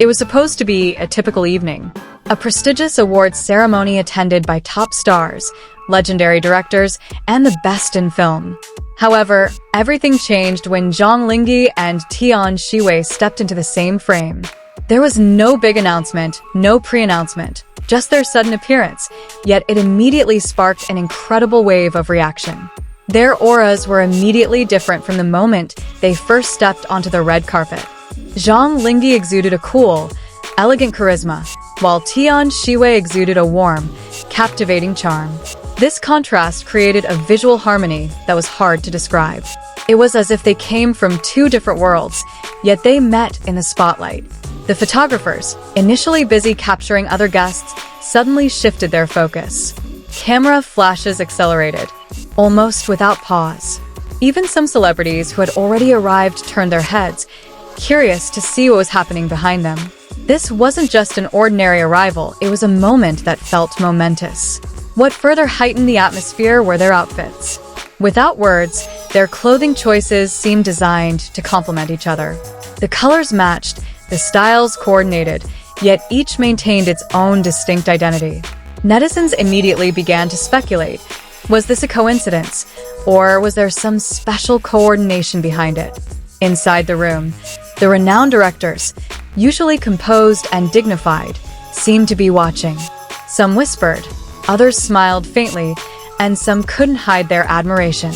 It was supposed to be a typical evening, a prestigious awards ceremony attended by top stars, legendary directors, and the best in film. However, everything changed when Zhang Linghe and Tian Xiwei stepped into the same frame. There was no big announcement, no pre-announcement, just their sudden appearance, yet it immediately sparked an incredible wave of reaction. Their auras were immediately different from the moment they first stepped onto the red carpet. Zhang Linghe exuded a cool, elegant charisma, while Tian Xiwei exuded a warm, captivating charm. This contrast created a visual harmony that was hard to describe. It was as if they came from two different worlds, yet they met in the spotlight. The photographers, initially busy capturing other guests, suddenly shifted their focus. Camera flashes accelerated, almost without pause. Even some celebrities who had already arrived turned their heads, curious to see what was happening behind them. This wasn't just an ordinary arrival, it was a moment that felt momentous. What further heightened the atmosphere were their outfits. Without words, their clothing choices seemed designed to complement each other. The colors matched, the styles coordinated, yet each maintained its own distinct identity. Netizens immediately began to speculate. Was this a coincidence, or was there some special coordination behind it? Inside the room, the renowned directors, usually composed and dignified, seemed to be watching. Some whispered, others smiled faintly, and some couldn't hide their admiration.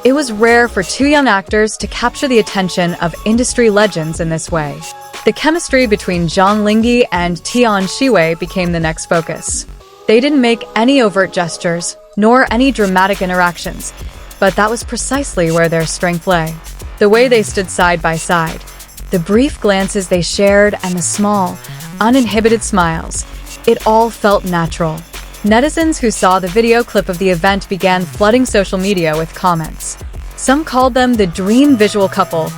It was rare for two young actors to capture the attention of industry legends in this way. The chemistry between Zhang Linghe and Tian Xiwei became the next focus. They didn't make any overt gestures, nor any dramatic interactions, but that was precisely where their strength lay. The way they stood side by side, the brief glances they shared, and the small, uninhibited smiles, it all felt natural. Netizens who saw the video clip of the event began flooding social media with comments. Some called them the dream visual couple.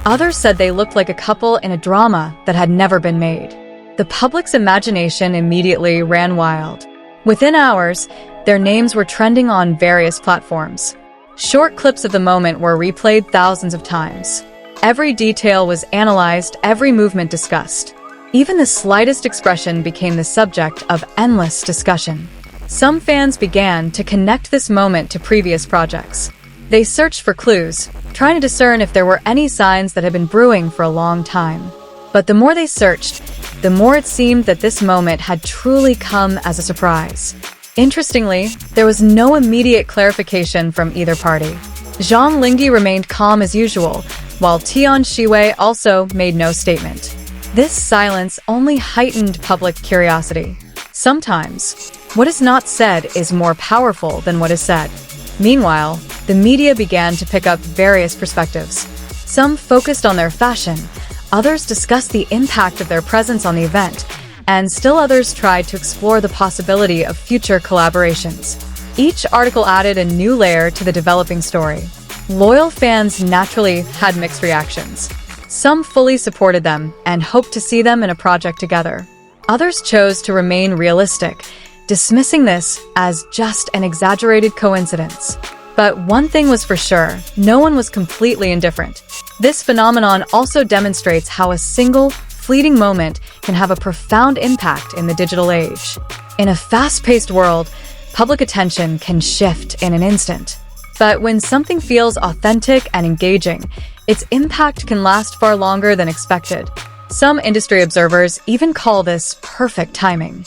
Others said they looked like a couple in a drama that had never been made. The public's imagination immediately ran wild. Within hours, their names were trending on various platforms. Short clips of the moment were replayed thousands of times. Every detail was analyzed, every movement discussed. Even the slightest expression became the subject of endless discussion. Some fans began to connect this moment to previous projects. They searched for clues, trying to discern if there were any signs that had been brewing for a long time. But the more they searched, the more it seemed that this moment had truly come as a surprise. Interestingly, there was no immediate clarification from either party. Zhang Linghe remained calm as usual, while Tian Xiwei also made no statement. This silence only heightened public curiosity. Sometimes, what is not said is more powerful than what is said. Meanwhile, the media began to pick up various perspectives. Some focused on their fashion, others discussed the impact of their presence on the event, and still others tried to explore the possibility of future collaborations. Each article added a new layer to the developing story. Loyal fans naturally had mixed reactions. Some fully supported them and hoped to see them in a project together. Others chose to remain realistic, dismissing this as just an exaggerated coincidence. But one thing was for sure, no one was completely indifferent. This phenomenon also demonstrates how a single, fleeting moment can have a profound impact in the digital age. In a fast-paced world, public attention can shift in an instant. But when something feels authentic and engaging, its impact can last far longer than expected. Some industry observers even call this perfect timing.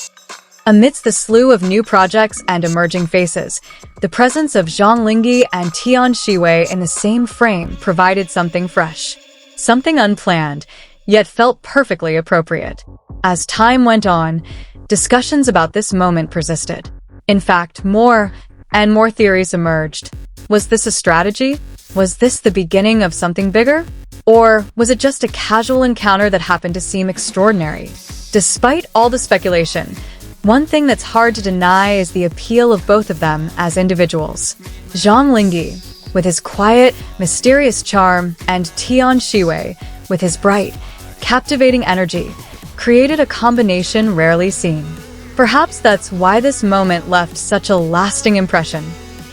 Amidst the slew of new projects and emerging faces, the presence of Zhang Linghe and Tian Xiwei in the same frame provided something fresh, something unplanned, yet felt perfectly appropriate. As time went on, discussions about this moment persisted. In fact, more and more theories emerged. Was this a strategy? Was this the beginning of something bigger? Or was it just a casual encounter that happened to seem extraordinary? Despite all the speculation, one thing that's hard to deny is the appeal of both of them as individuals. Zhang Linghe, with his quiet, mysterious charm, and Tian Xiwei, with his bright, captivating energy, created a combination rarely seen. Perhaps that's why this moment left such a lasting impression.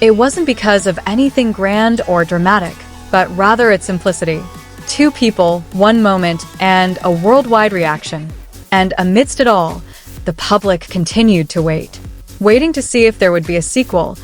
It wasn't because of anything grand or dramatic, but rather its simplicity. Two people, one moment, and a worldwide reaction. And amidst it all, the public continued to wait, waiting to see if there would be a sequel,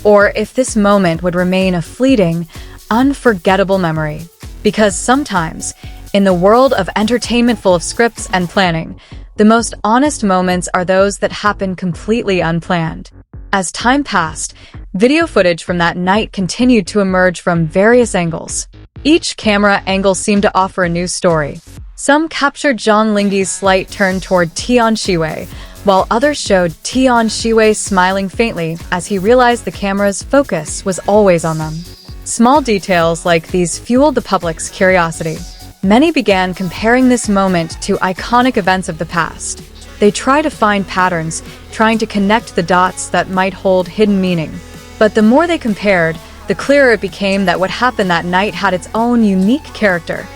or if this moment would remain a fleeting, unforgettable memory. Because sometimes, in the world of entertainment full of scripts and planning, the most honest moments are those that happen completely unplanned. As time passed, video footage from that night continued to emerge from various angles. Each camera angle seemed to offer a new story. Some captured Zhang Linghe's slight turn toward Tian Xiwei, while others showed Tian Xiwei smiling faintly as he realized the camera's focus was always on them. Small details like these fueled the public's curiosity. Many began comparing this moment to iconic events of the past. They tried to find patterns, trying to connect the dots that might hold hidden meaning. But the more they compared, the clearer it became that what happened that night had its own unique character,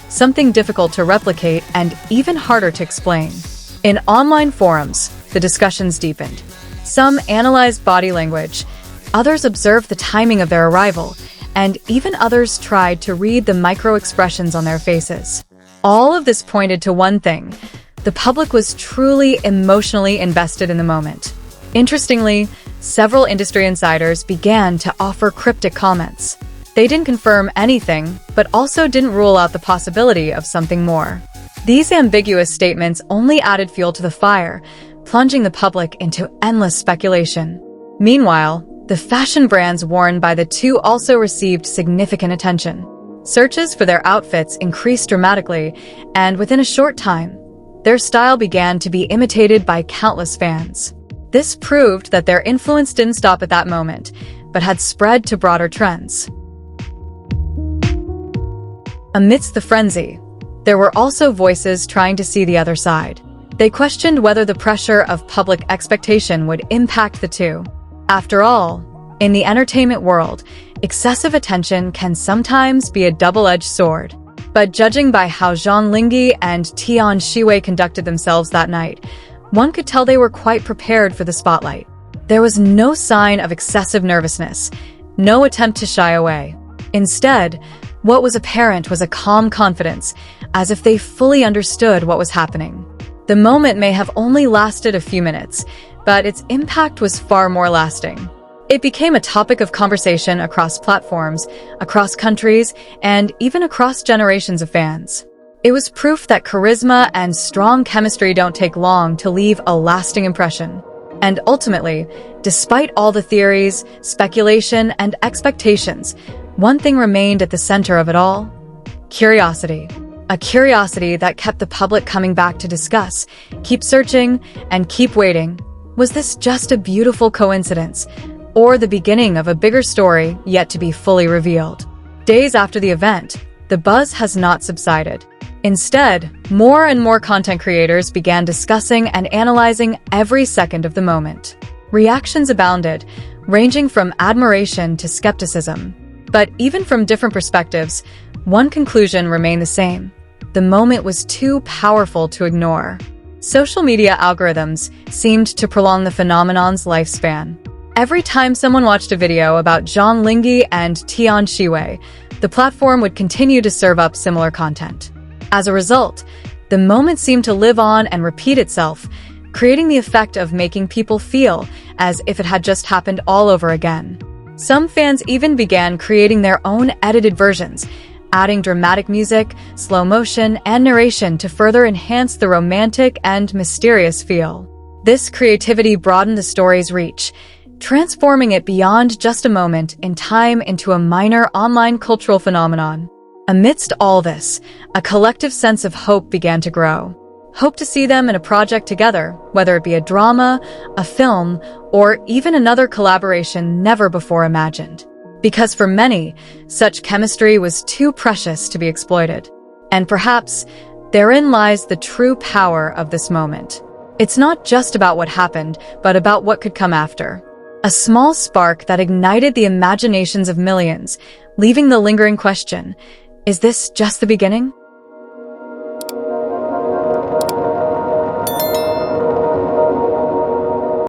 something difficult to replicate and even harder to explain. In online forums, the discussions deepened. Some analyzed body language, others observed the timing of their arrival, and even others tried to read the micro-expressions on their faces. All of this pointed to one thing: the public was truly emotionally invested in the moment. Interestingly, several industry insiders began to offer cryptic comments. They didn't confirm anything, but also didn't rule out the possibility of something more. These ambiguous statements only added fuel to the fire, plunging the public into endless speculation. Meanwhile, the fashion brands worn by the two also received significant attention. Searches for their outfits increased dramatically, and within a short time, their style began to be imitated by countless fans. This proved that their influence didn't stop at that moment, but had spread to broader trends. Amidst the frenzy, there were also voices trying to see the other side. They questioned whether the pressure of public expectation would impact the two. After all, in the entertainment world, excessive attention can sometimes be a double-edged sword. But judging by how Zhang Linghe and Tian Xiwei conducted themselves that night, one could tell they were quite prepared for the spotlight. There was no sign of excessive nervousness, no attempt to shy away. Instead, what was apparent was a calm confidence, as if they fully understood what was happening. The moment may have only lasted a few minutes, but its impact was far more lasting. It became a topic of conversation across platforms, across countries, and even across generations of fans. It was proof that charisma and strong chemistry don't take long to leave a lasting impression. And ultimately, despite all the theories, speculation, and expectations, one thing remained at the center of it all: curiosity. A curiosity that kept the public coming back to discuss, keep searching, and keep waiting. Was this just a beautiful coincidence, or the beginning of a bigger story yet to be fully revealed? Days after the event, the buzz has not subsided. Instead, more and more content creators began discussing and analyzing every second of the moment. Reactions abounded, ranging from admiration to skepticism. But even from different perspectives, one conclusion remained the same: the moment was too powerful to ignore. Social media algorithms seemed to prolong the phenomenon's lifespan. Every time someone watched a video about Zhang Linghe and Tian Xiwei, the platform would continue to serve up similar content. As a result, the moment seemed to live on and repeat itself, creating the effect of making people feel as if it had just happened all over again. Some fans even began creating their own edited versions, adding dramatic music, slow motion, and narration to further enhance the romantic and mysterious feel. This creativity broadened the story's reach, transforming it beyond just a moment in time into a minor online cultural phenomenon. Amidst all this, a collective sense of hope began to grow. Hope to see them in a project together, whether it be a drama, a film, or even another collaboration never before imagined. Because for many, such chemistry was too precious to be exploited. And perhaps, therein lies the true power of this moment. It's not just about what happened, but about what could come after. A small spark that ignited the imaginations of millions, leaving the lingering question: is this just the beginning?